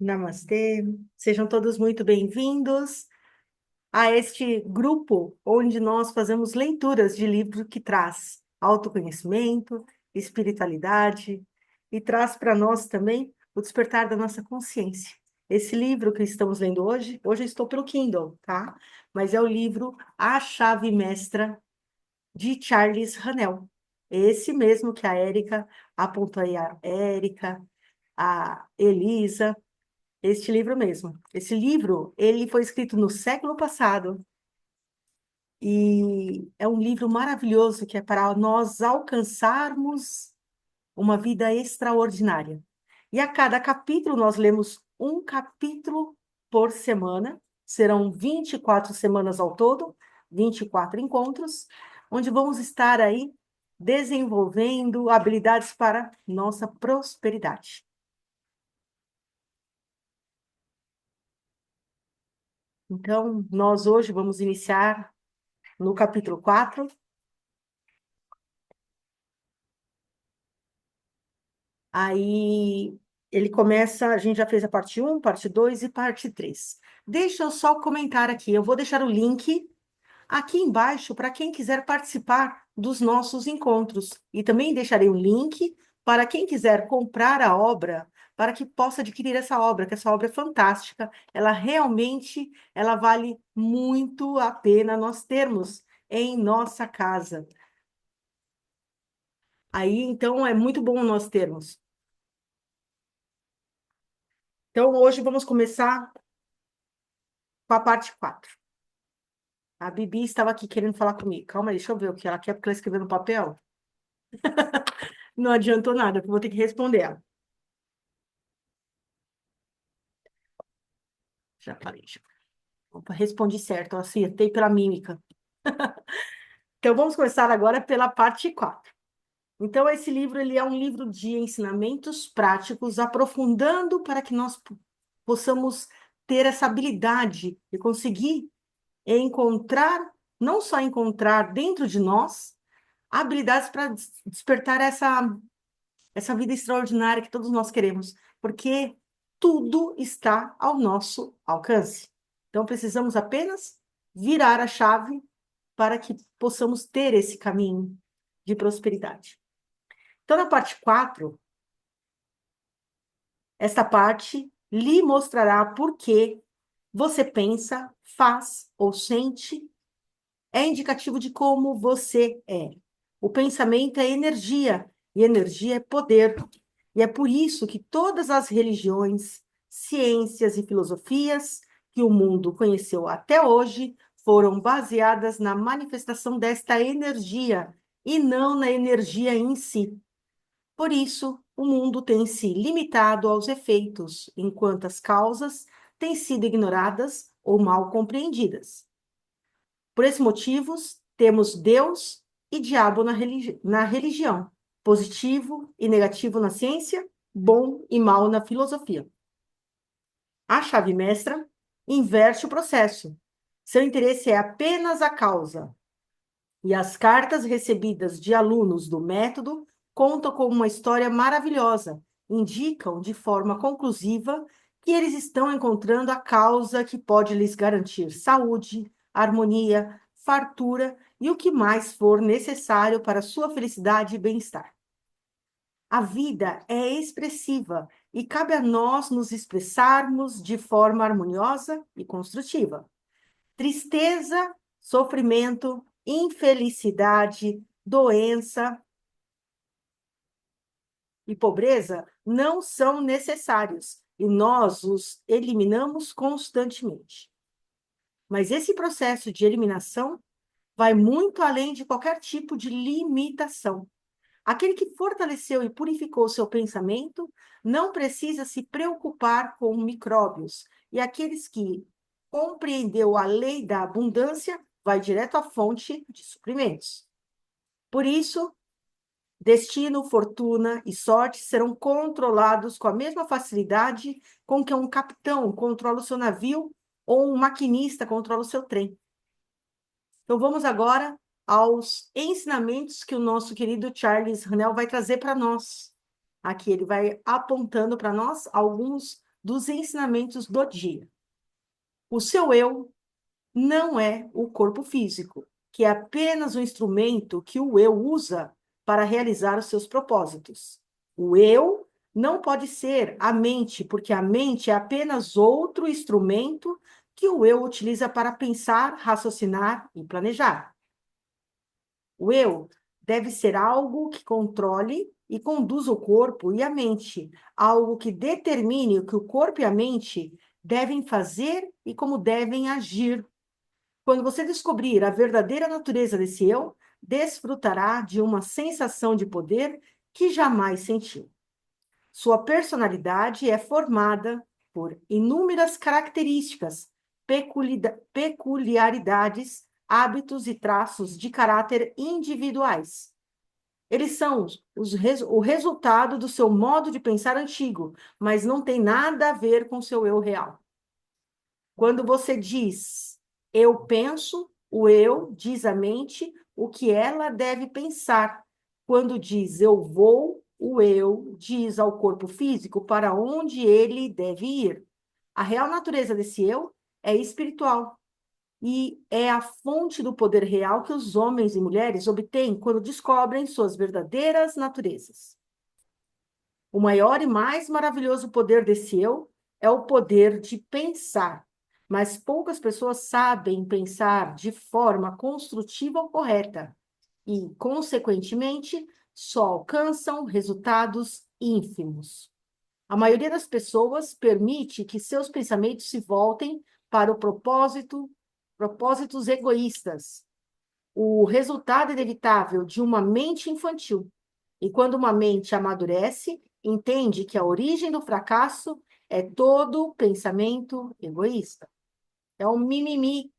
Namastê, sejam todos muito bem-vindos a este grupo onde nós fazemos leituras de livro que traz autoconhecimento, espiritualidade e traz para nós também o despertar da nossa consciência. Esse livro que estamos lendo hoje eu estou pelo Kindle, tá? Mas é o livro A Chave Mestra de Charles Haanel. Esse mesmo que a Érica apontou aí, a Érica, a Elisa. Este livro mesmo. Esse livro, ele foi escrito no século passado e é um livro maravilhoso que é para nós alcançarmos uma vida extraordinária. E a cada capítulo nós lemos um capítulo por semana. Serão 24 semanas ao todo, 24 encontros, onde vamos estar aí desenvolvendo habilidades para nossa prosperidade. Então, nós hoje vamos iniciar no capítulo 4. Aí ele começa, a gente já fez a parte um, parte 2 e parte 3. Deixa eu só comentar aqui, eu vou deixar o link aqui embaixo para quem quiser participar dos nossos encontros. E também deixarei o link para quem quiser comprar a obra, para que possa adquirir essa obra, que essa obra é fantástica. Ela realmente, ela vale muito a pena nós termos em nossa casa. Aí, então, é muito bom nós termos. Então, hoje vamos começar com a parte 4. A Bibi estava aqui querendo falar comigo. Calma aí, deixa eu ver o que ela quer, porque ela escreveu no papel. Não adiantou nada, porque eu vou ter que responder ela. Já falei, já. Opa, respondi certo, eu acertei pela mímica. Então, vamos começar agora pela parte 4. Então, esse livro ele é um livro de ensinamentos práticos, aprofundando para que nós possamos ter essa habilidade de conseguir encontrar, não só encontrar dentro de nós, habilidades para despertar essa vida extraordinária que todos nós queremos, porque tudo está ao nosso alcance. Então, precisamos apenas virar a chave para que possamos ter esse caminho de prosperidade. Então, na parte 4, esta parte lhe mostrará por que você pensa, faz ou sente, é indicativo de como você é. O pensamento é energia, e energia é poder. E é por isso que todas as religiões, ciências e filosofias que o mundo conheceu até hoje foram baseadas na manifestação desta energia e não na energia em si. Por isso, o mundo tem se limitado aos efeitos, enquanto as causas têm sido ignoradas ou mal compreendidas. Por esses motivos, temos Deus e diabo na religião, positivo e negativo na ciência, bom e mal na filosofia. A chave mestra inverte o processo. Seu interesse é apenas a causa. E as cartas recebidas de alunos do método contam com uma história maravilhosa, indicam de forma conclusiva que eles estão encontrando a causa que pode lhes garantir saúde, harmonia, fartura e o que mais for necessário para sua felicidade e bem-estar. A vida é expressiva e cabe a nós nos expressarmos de forma harmoniosa e construtiva. Tristeza, sofrimento, infelicidade, doença e pobreza não são necessários e nós os eliminamos constantemente. Mas esse processo de eliminação vai muito além de qualquer tipo de limitação. Aquele que fortaleceu e purificou seu pensamento não precisa se preocupar com micróbios, e aqueles que compreendeu a lei da abundância vai direto à fonte de suprimentos. Por isso, destino, fortuna e sorte serão controlados com a mesma facilidade com que um capitão controla o seu navio ou um maquinista controla o seu trem. Então vamos agora aos ensinamentos que o nosso querido Charles Haanel vai trazer para nós. Aqui ele vai apontando para nós alguns dos ensinamentos do dia. O seu eu não é o corpo físico, que é apenas um instrumento que o eu usa para realizar os seus propósitos. O eu não pode ser a mente, porque a mente é apenas outro instrumento que o eu utiliza para pensar, raciocinar e planejar. O eu deve ser algo que controle e conduza o corpo e a mente, algo que determine o que o corpo e a mente devem fazer e como devem agir. Quando você descobrir a verdadeira natureza desse eu, desfrutará de uma sensação de poder que jamais sentiu. Sua personalidade é formada por inúmeras características, peculiaridades, hábitos e traços de caráter individuais. Eles são o resultado do seu modo de pensar antigo, mas não tem nada a ver com seu eu real. Quando você diz eu penso, o eu diz à mente o que ela deve pensar. Quando diz eu vou, o eu diz ao corpo físico para onde ele deve ir. A real natureza desse eu é espiritual e é a fonte do poder real que os homens e mulheres obtêm quando descobrem suas verdadeiras naturezas. O maior e mais maravilhoso poder desse eu é o poder de pensar, mas poucas pessoas sabem pensar de forma construtiva ou correta e, consequentemente, só alcançam resultados ínfimos. A maioria das pessoas permite que seus pensamentos se voltem para o propósitos egoístas. O resultado inevitável de uma mente infantil. E quando uma mente amadurece, entende que a origem do fracasso é todo pensamento egoísta. É um mimimi.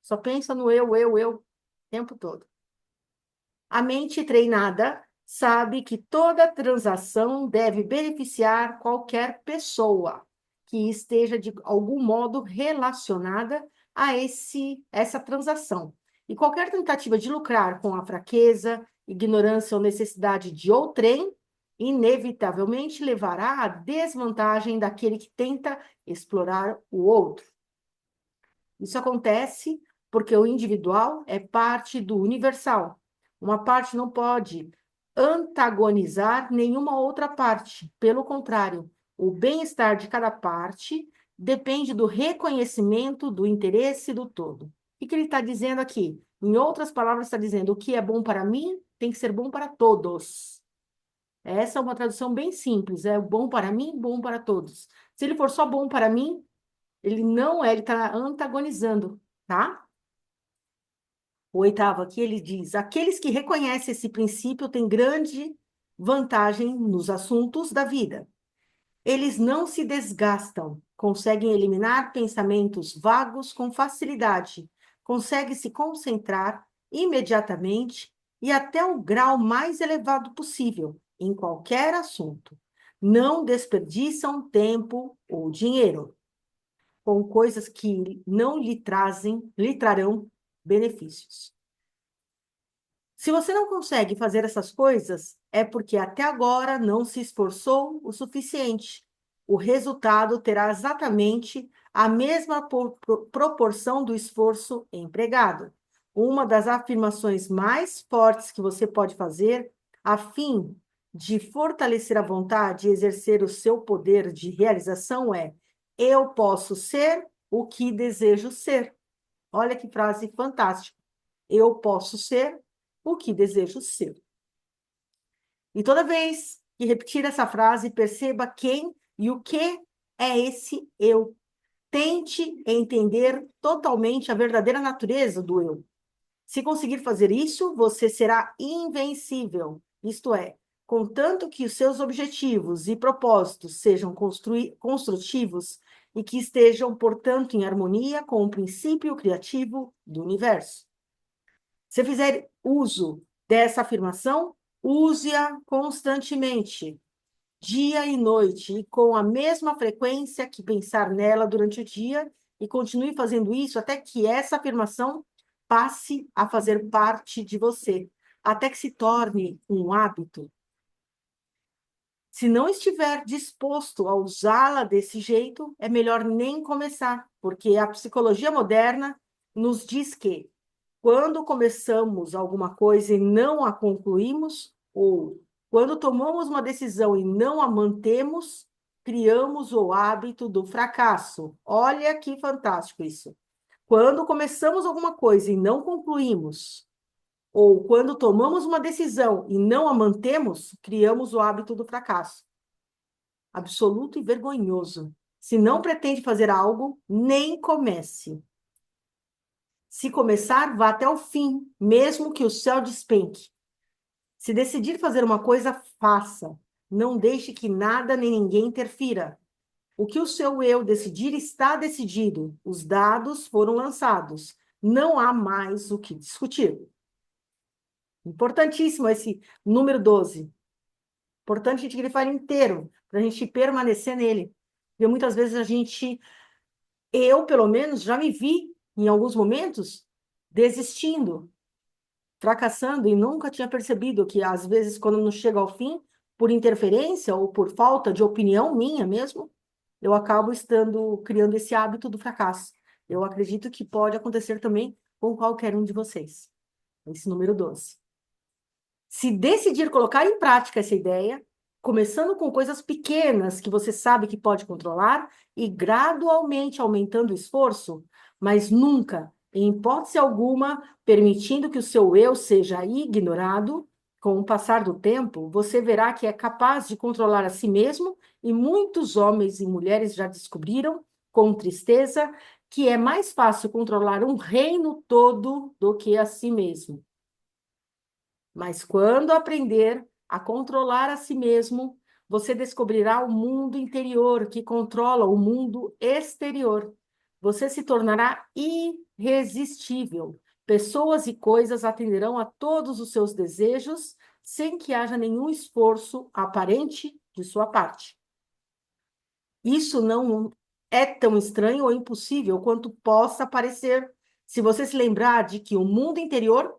Só pensa no eu, o tempo todo. A mente treinada sabe que toda transação deve beneficiar qualquer pessoa que esteja de algum modo relacionada a essa transação. E qualquer tentativa de lucrar com a fraqueza, ignorância ou necessidade de outrem, inevitavelmente levará à desvantagem daquele que tenta explorar o outro. Isso acontece porque o individual é parte do universal. Uma parte não pode antagonizar nenhuma outra parte. Pelo contrário, o bem-estar de cada parte depende do reconhecimento do interesse do todo. O que ele está dizendo aqui? Em outras palavras, está dizendo: o que é bom para mim tem que ser bom para todos. Essa é uma tradução bem simples, é bom para mim, bom para todos. Se ele for só bom para mim, ele não é, ele está antagonizando, tá? O oitavo aqui, ele diz: aqueles que reconhecem esse princípio têm grande vantagem nos assuntos da vida. Eles não se desgastam, conseguem eliminar pensamentos vagos com facilidade, conseguem se concentrar imediatamente e até o grau mais elevado possível em qualquer assunto. Não desperdiçam tempo ou dinheiro com coisas que não lhe trarão benefícios. Se você não consegue fazer essas coisas, é porque até agora não se esforçou o suficiente. O resultado terá exatamente a mesma proporção do esforço empregado. Uma das afirmações mais fortes que você pode fazer, a fim de fortalecer a vontade e exercer o seu poder de realização é: eu posso ser o que desejo ser. Olha que frase fantástica. Eu posso ser o que desejo ser. E toda vez que repetir essa frase, perceba quem e o que é esse eu. Tente entender totalmente a verdadeira natureza do eu. Se conseguir fazer isso, você será invencível. Isto é, contanto que os seus objetivos e propósitos sejam construtivos e que estejam, portanto, em harmonia com o princípio criativo do universo. Se fizer uso dessa afirmação, use-a constantemente, dia e noite, e com a mesma frequência que pensar nela durante o dia, e continue fazendo isso até que essa afirmação passe a fazer parte de você, até que se torne um hábito. Se não estiver disposto a usá-la desse jeito, é melhor nem começar, porque a psicologia moderna nos diz que quando começamos alguma coisa e não a concluímos, ou quando tomamos uma decisão e não a mantemos, criamos o hábito do fracasso. Olha que fantástico isso. Quando começamos alguma coisa e não concluímos, ou quando tomamos uma decisão e não a mantemos, criamos o hábito do fracasso. Absoluto e vergonhoso. Se não pretende fazer algo, nem comece. Se começar, vá até o fim, mesmo que o céu despenque. Se decidir fazer uma coisa, faça. Não deixe que nada nem ninguém interfira. O que o seu eu decidir está decidido. Os dados foram lançados. Não há mais o que discutir. Importantíssimo esse número 12. Importante a gente grifar ele inteiro, para a gente permanecer nele. Porque muitas vezes eu pelo menos, já me vi, em alguns momentos, desistindo, fracassando, e nunca tinha percebido que, às vezes, quando não chega ao fim, por interferência ou por falta de opinião minha mesmo, eu acabo criando esse hábito do fracasso. Eu acredito que pode acontecer também com qualquer um de vocês. Esse número 12. Se decidir colocar em prática essa ideia, começando com coisas pequenas que você sabe que pode controlar e gradualmente aumentando o esforço, mas nunca, em hipótese alguma, permitindo que o seu eu seja ignorado, com o passar do tempo, você verá que é capaz de controlar a si mesmo, e muitos homens e mulheres já descobriram, com tristeza, que é mais fácil controlar um reino todo do que a si mesmo. Mas quando aprender a controlar a si mesmo, você descobrirá o mundo interior que controla o mundo exterior. Você se tornará irresistível. Pessoas e coisas atenderão a todos os seus desejos sem que haja nenhum esforço aparente de sua parte. Isso não é tão estranho ou impossível quanto possa parecer, se você se lembrar de que o mundo interior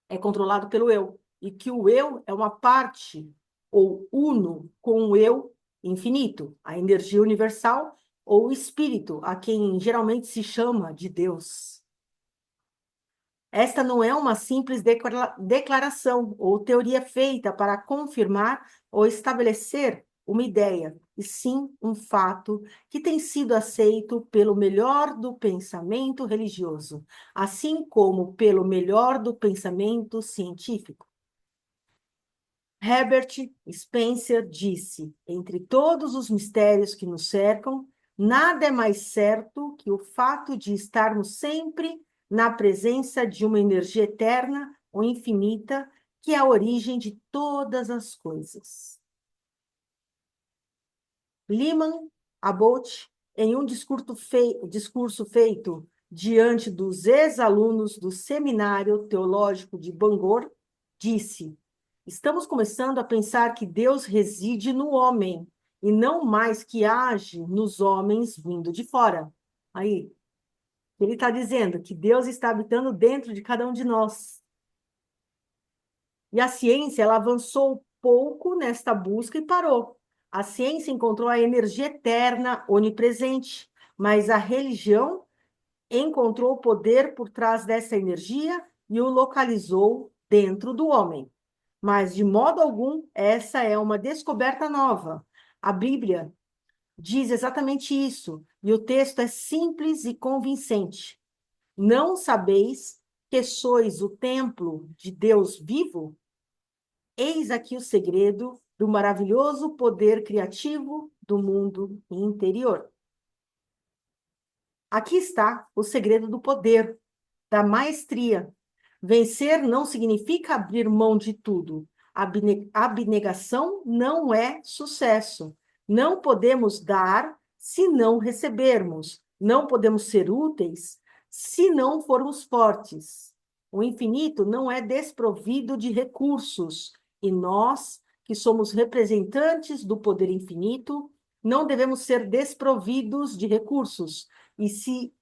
é controlado pelo eu, e que o eu é uma parte, ou uno, com o eu infinito, a energia universal, ou o espírito, a quem geralmente se chama de Deus. Esta não é uma simples declaração ou teoria feita para confirmar ou estabelecer uma ideia, e sim um fato que tem sido aceito pelo melhor do pensamento religioso, assim como pelo melhor do pensamento científico. Herbert Spencer disse: entre todos os mistérios que nos cercam, nada é mais certo que o fato de estarmos sempre na presença de uma energia eterna ou infinita, que é a origem de todas as coisas. Lyman Abbott, em um discurso feito diante dos ex-alunos do Seminário Teológico de Bangor, disse: estamos começando a pensar que Deus reside no homem e não mais que age nos homens vindo de fora. Aí, ele está dizendo que Deus está habitando dentro de cada um de nós. E a ciência, ela avançou pouco nesta busca e parou. A ciência encontrou a energia eterna, onipresente, mas a religião encontrou o poder por trás dessa energia e o localizou dentro do homem. Mas, de modo algum, essa é uma descoberta nova. A Bíblia diz exatamente isso, e o texto é simples e convincente. Não sabeis que sois o templo de Deus vivo? Eis aqui o segredo do maravilhoso poder criativo do mundo interior. Aqui está o segredo do poder, da maestria. Vencer não significa abrir mão de tudo. Abnegação não é sucesso. Não podemos dar se não recebermos. Não podemos ser úteis se não formos fortes. O infinito não é desprovido de recursos. E nós, que somos representantes do poder infinito, não devemos ser desprovidos de recursos. E se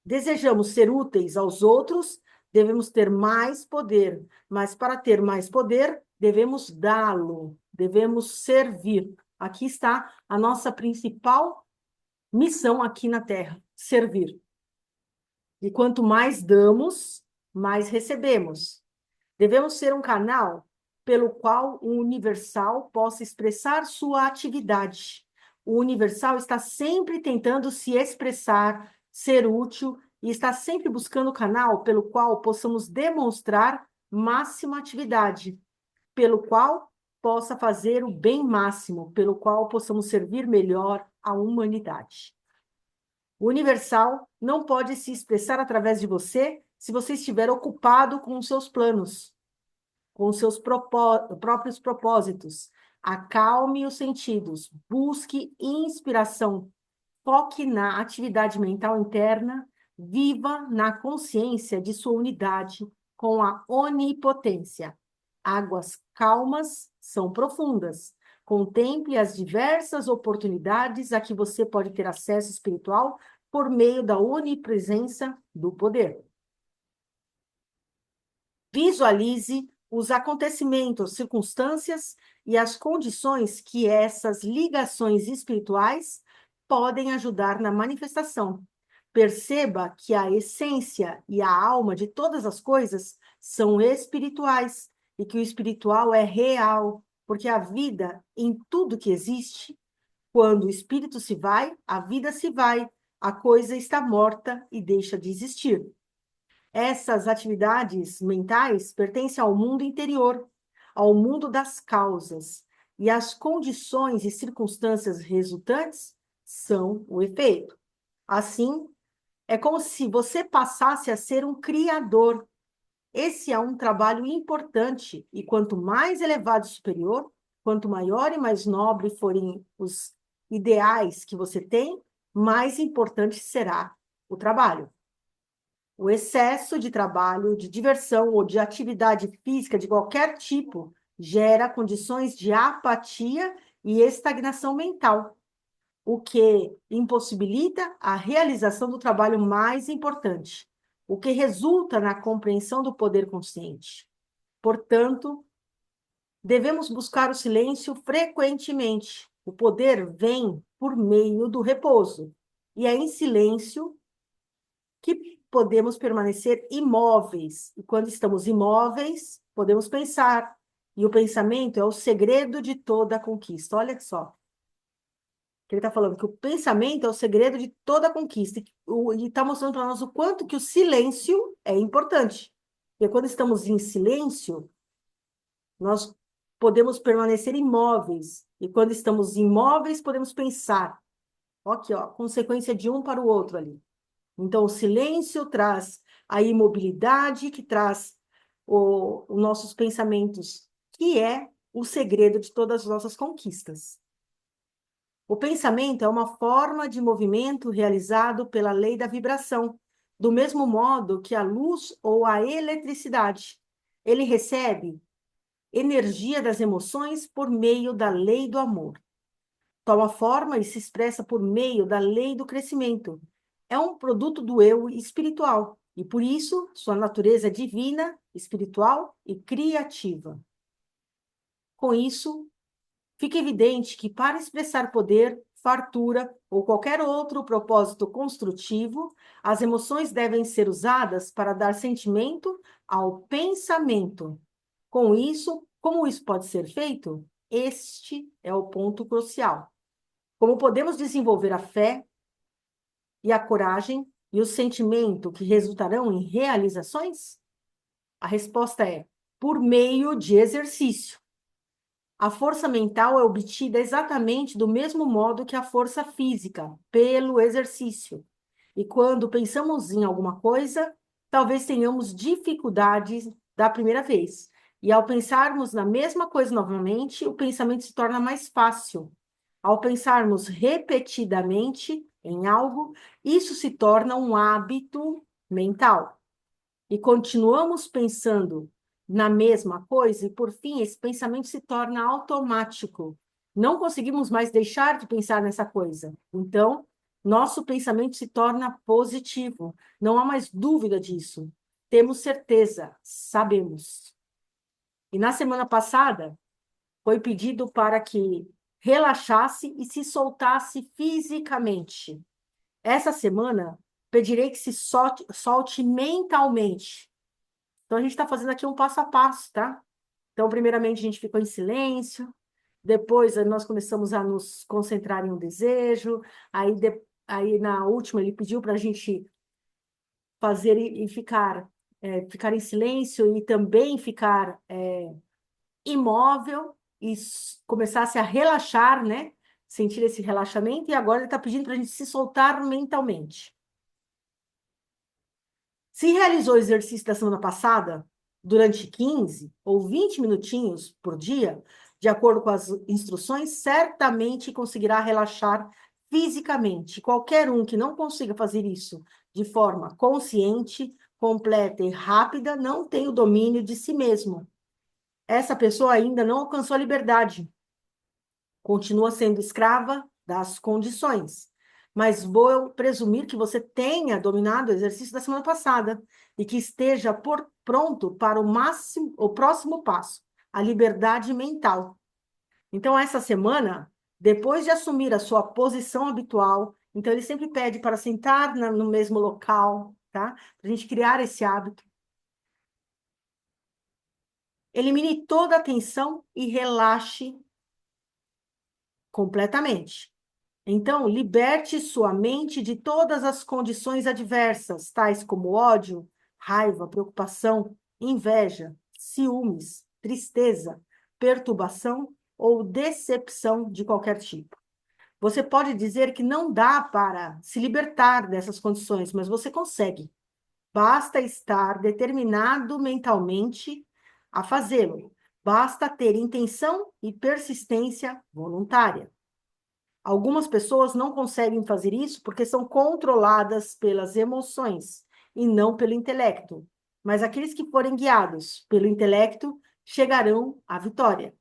desejamos ser úteis aos outros, devemos ter mais poder, mas para ter mais poder, devemos dá-lo. devemos servir. Aqui está a nossa principal missão aqui na Terra, servir. E quanto mais damos, mais recebemos. Devemos ser um canal pelo qual o universal possa expressar sua atividade. O universal está sempre tentando se expressar, ser útil, e está sempre buscando o canal pelo qual possamos demonstrar máxima atividade, pelo qual possa fazer o bem máximo, pelo qual possamos servir melhor a humanidade. O universal não pode se expressar através de você se você estiver ocupado com os seus planos, com os seus próprios propósitos. Acalme os sentidos, busque inspiração, foque na atividade mental interna, viva na consciência de sua unidade com a onipotência. Águas calmas são profundas. Contemple as diversas oportunidades a que você pode ter acesso espiritual por meio da onipresença do poder. Visualize os acontecimentos, circunstâncias e as condições que essas ligações espirituais podem ajudar na manifestação. Perceba que a essência e a alma de todas as coisas são espirituais e que o espiritual é real, porque a vida em tudo que existe, quando o espírito se vai, a vida se vai, a coisa está morta e deixa de existir. Essas atividades mentais pertencem ao mundo interior, ao mundo das causas, e as condições e circunstâncias resultantes são o efeito. Assim, é como se você passasse a ser um criador. Esse é um trabalho importante, e quanto mais elevado e superior, quanto maior e mais nobre forem os ideais que você tem, mais importante será o trabalho. O excesso de trabalho, de diversão ou de atividade física de qualquer tipo gera condições de apatia e estagnação mental, o que impossibilita a realização do trabalho mais importante, o que resulta na compreensão do poder consciente. Portanto, devemos buscar o silêncio frequentemente. O poder vem por meio do repouso, e é em silêncio que podemos permanecer imóveis. E quando estamos imóveis, podemos pensar. E o pensamento é o segredo de toda a conquista. Olha só. Que ele está falando que o pensamento é o segredo de toda a conquista. E está mostrando para nós o quanto que o silêncio é importante. Porque quando estamos em silêncio, nós podemos permanecer imóveis. E quando estamos imóveis, podemos pensar. Aqui, ó, consequência de um para o outro ali. Então, o silêncio traz a imobilidade, que traz os nossos pensamentos, que é o segredo de todas as nossas conquistas. O pensamento é uma forma de movimento realizado pela lei da vibração, do mesmo modo que a luz ou a eletricidade. Ele recebe energia das emoções por meio da lei do amor. Toma forma e se expressa por meio da lei do crescimento. É um produto do eu espiritual e, por isso, sua natureza é divina, espiritual e criativa. Com isso, fica evidente que, para expressar poder, fartura ou qualquer outro propósito construtivo, as emoções devem ser usadas para dar sentimento ao pensamento. Com isso, como isso pode ser feito? Este é o ponto crucial. Como podemos desenvolver a fé e a coragem e o sentimento que resultarão em realizações? A resposta é por meio de exercício. A força mental é obtida exatamente do mesmo modo que a força física, pelo exercício. E quando pensamos em alguma coisa, talvez tenhamos dificuldades da primeira vez. E ao pensarmos na mesma coisa novamente, o pensamento se torna mais fácil. Ao pensarmos repetidamente em algo, isso se torna um hábito mental. E continuamos pensando na mesma coisa, e por fim, esse pensamento se torna automático. Não conseguimos mais deixar de pensar nessa coisa. Então, nosso pensamento se torna positivo. Não há mais dúvida disso. Temos certeza, sabemos. E na semana passada, foi pedido para que relaxasse e se soltasse fisicamente. Essa semana, pedirei que se solte mentalmente. Então, a gente está fazendo aqui um passo a passo, tá? Então, primeiramente, a gente ficou em silêncio, depois nós começamos a nos concentrar em um desejo, aí na última ele pediu para a gente fazer e ficar em silêncio e também ficar imóvel e começasse a relaxar, né? Sentir esse relaxamento, e agora ele está pedindo para a gente se soltar mentalmente. Se realizou o exercício da semana passada, durante 15 ou 20 minutinhos por dia, de acordo com as instruções, certamente conseguirá relaxar fisicamente. Qualquer um que não consiga fazer isso de forma consciente, completa e rápida, não tem o domínio de si mesmo. Essa pessoa ainda não alcançou a liberdade, continua sendo escrava das condições. Mas vou presumir que você tenha dominado o exercício da semana passada e que esteja pronto para o próximo passo, a liberdade mental. Então, essa semana, depois de assumir a sua posição habitual, então ele sempre pede para sentar no mesmo local, tá? Para a gente criar esse hábito. Elimine toda a tensão e relaxe completamente. Então, liberte sua mente de todas as condições adversas, tais como ódio, raiva, preocupação, inveja, ciúmes, tristeza, perturbação ou decepção de qualquer tipo. Você pode dizer que não dá para se libertar dessas condições, mas você consegue. Basta estar determinado mentalmente a fazê-lo. Basta ter intenção e persistência voluntária. Algumas pessoas não conseguem fazer isso porque são controladas pelas emoções e não pelo intelecto. Mas aqueles que forem guiados pelo intelecto chegarão à vitória.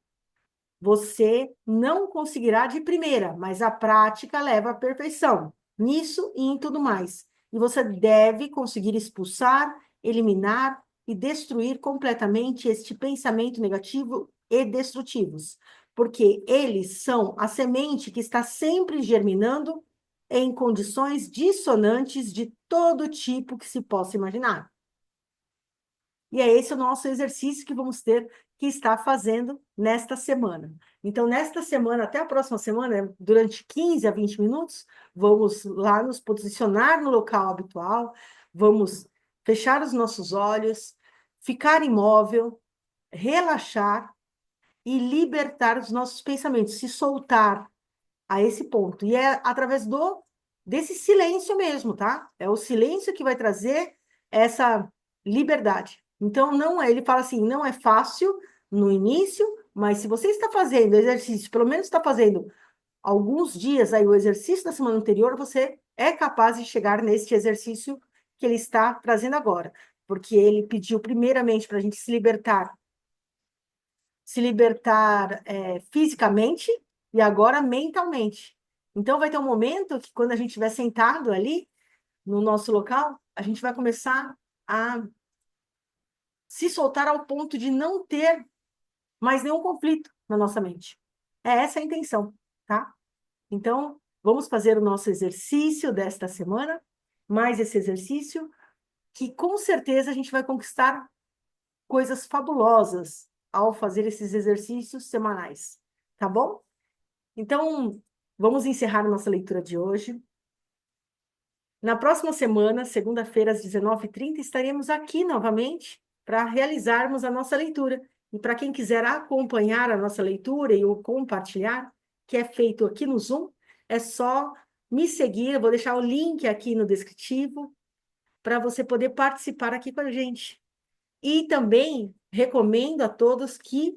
Você não conseguirá de primeira, mas a prática leva à perfeição, nisso e em tudo mais. E você deve conseguir expulsar, eliminar e destruir completamente este pensamento negativo e destrutivos, porque eles são a semente que está sempre germinando em condições dissonantes de todo tipo que se possa imaginar. E é esse o nosso exercício que vamos ter que estar fazendo nesta semana. Então, nesta semana, até a próxima semana, durante 15 a 20 minutos, vamos lá nos posicionar no local habitual, vamos fechar os nossos olhos, ficar imóvel, relaxar e libertar os nossos pensamentos, se soltar a esse ponto. E é através desse silêncio mesmo, tá? É o silêncio que vai trazer essa liberdade. Então, não é, ele fala assim, não é fácil no início, mas se você está fazendo exercício, pelo menos está fazendo alguns dias aí o exercício da semana anterior, você é capaz de chegar neste exercício que ele está trazendo agora, porque ele pediu primeiramente para a gente se libertar fisicamente e agora mentalmente. Então, vai ter um momento que, quando a gente estiver sentado ali no nosso local, a gente vai começar a se soltar ao ponto de não ter mais nenhum conflito na nossa mente. É essa a intenção, tá? Então, vamos fazer o nosso exercício desta semana, mais esse exercício, que com certeza a gente vai conquistar coisas fabulosas ao fazer esses exercícios semanais, tá bom? Então, vamos encerrar nossa leitura de hoje. Na próxima semana, segunda-feira, às 19h30, estaremos aqui novamente para realizarmos a nossa leitura. E para quem quiser acompanhar a nossa leitura e o compartilhar, que é feito aqui no Zoom, é só me seguir. Eu vou deixar o link aqui no descritivo para você poder participar aqui com a gente. E também recomendo a todos que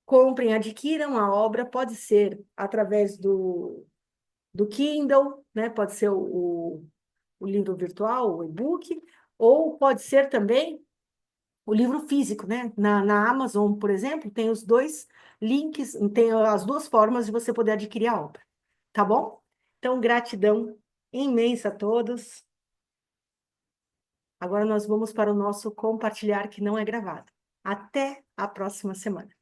comprem, adquiram a obra, pode ser através do Kindle, né? Pode ser o livro virtual, o e-book, ou pode ser também o livro físico, né? Na Amazon, por exemplo, tem os dois links, tem as duas formas de você poder adquirir a obra, tá bom? Então, gratidão imensa a todos. Agora nós vamos para o nosso compartilhar que não é gravado. Até a próxima semana.